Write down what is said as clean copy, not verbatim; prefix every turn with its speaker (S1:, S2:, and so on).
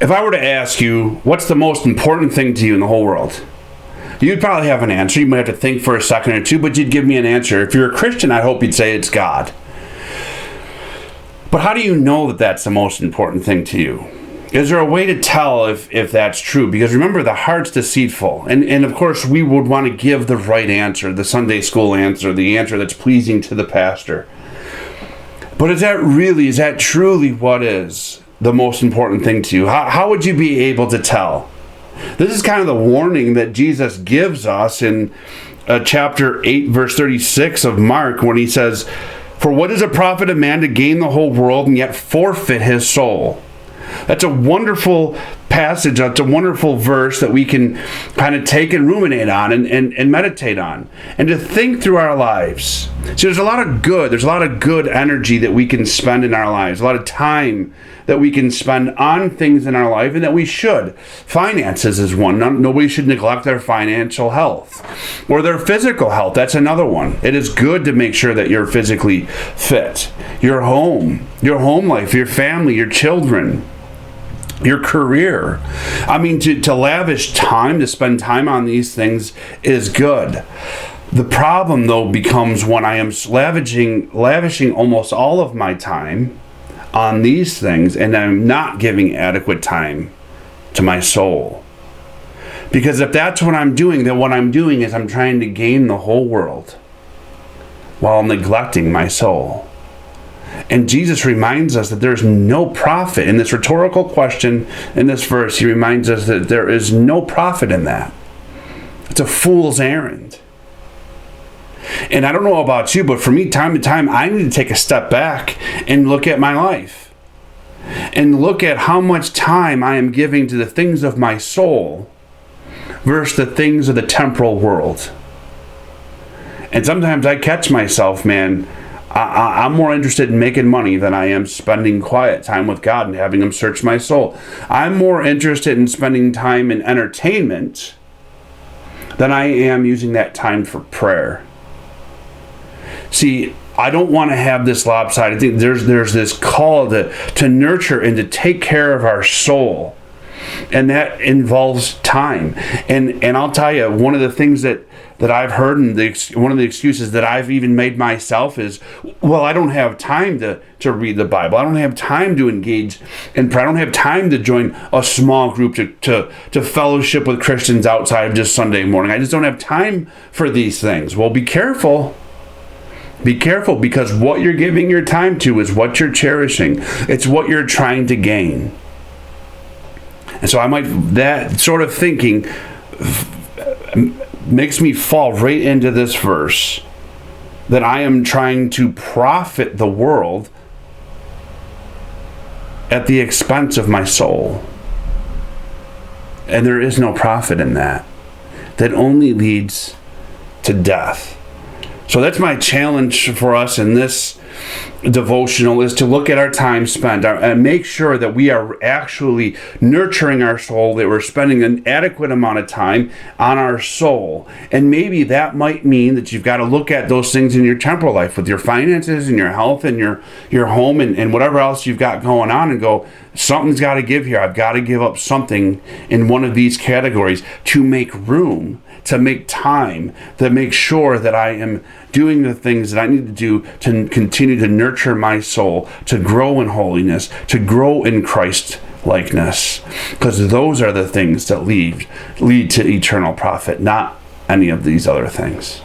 S1: If I were to ask you, what's the most important thing to you in the whole world? You'd probably have an answer. You might have to think for a second or two, but you'd give me an answer. If you're a Christian, I hope you'd say it's God. But how do you know that that's the most important thing to you? Is there a way to tell if that's true? Because remember, the heart's deceitful. And of course, we would want to give the right answer, the Sunday school answer, the answer that's pleasing to the pastor. But is that truly what is the most important thing to you? How would you be able to tell? This is kind of the warning that Jesus gives us in chapter 8, verse 36 of Mark, when he says, "For what is a profit a man to gain the whole world and yet forfeit his soul?" That's a wonderful passage. That's a wonderful verse that we can kind of take and ruminate on and meditate on and to think through our lives. See, there's a lot of good energy that we can spend in our lives, a lot of time that we can spend on things in our life, and that we should. Finances is one. Nobody should neglect their financial health or their physical health. That's another one. It is good to make sure that you're physically fit. Your home life, your family, your children, your career. I mean, to lavish time, to spend time on these things is good. The problem, though, becomes when I am lavishing almost all of my time on these things and I'm not giving adequate time to my soul. Because if that's what I'm doing, then what I'm doing is I'm trying to gain the whole world while neglecting my soul. And Jesus reminds us that there's no profit. In this rhetorical question, in this verse, he reminds us that there is no profit in that. It's a fool's errand. And I don't know about you, but for me, time to time, I need to take a step back and look at my life. And look at how much time I am giving to the things of my soul versus the things of the temporal world. And sometimes I catch myself, man, I'm more interested in making money than I am spending quiet time with God and having Him search my soul. I'm more interested in spending time in entertainment than I am using that time for prayer. See, I don't want to have this lopsided thing. There's this call to nurture and to take care of our soul. And that involves time. And I'll tell you, one of the things that I've heard, and one of the excuses that I've even made myself is, well, I don't have time to read the Bible. I don't have time to engage in prayer. I don't have time to join a small group to fellowship with Christians outside of just Sunday morning. I just don't have time for these things. Well, be careful. Be careful, because what you're giving your time to is what you're cherishing. It's what you're trying to gain. And so that sort of thinking makes me fall right into this verse, that I am trying to profit the world at the expense of my soul. And there is no profit in that. That only leads to death. So that's my challenge for us in this devotional, is to look at our time spent and make sure that we are actually nurturing our soul, that we're spending an adequate amount of time on our soul. And maybe that might mean that you've got to look at those things in your temporal life with your finances and your health and your home and whatever else you've got going on, and go, something's got to give here. I've got to give up something in one of these categories to make room, to make time, to make sure that I am doing the things that I need to do to continue to nurture my soul, to grow in holiness, to grow in Christ likeness. Because those are the things that lead to eternal profit, not any of these other things.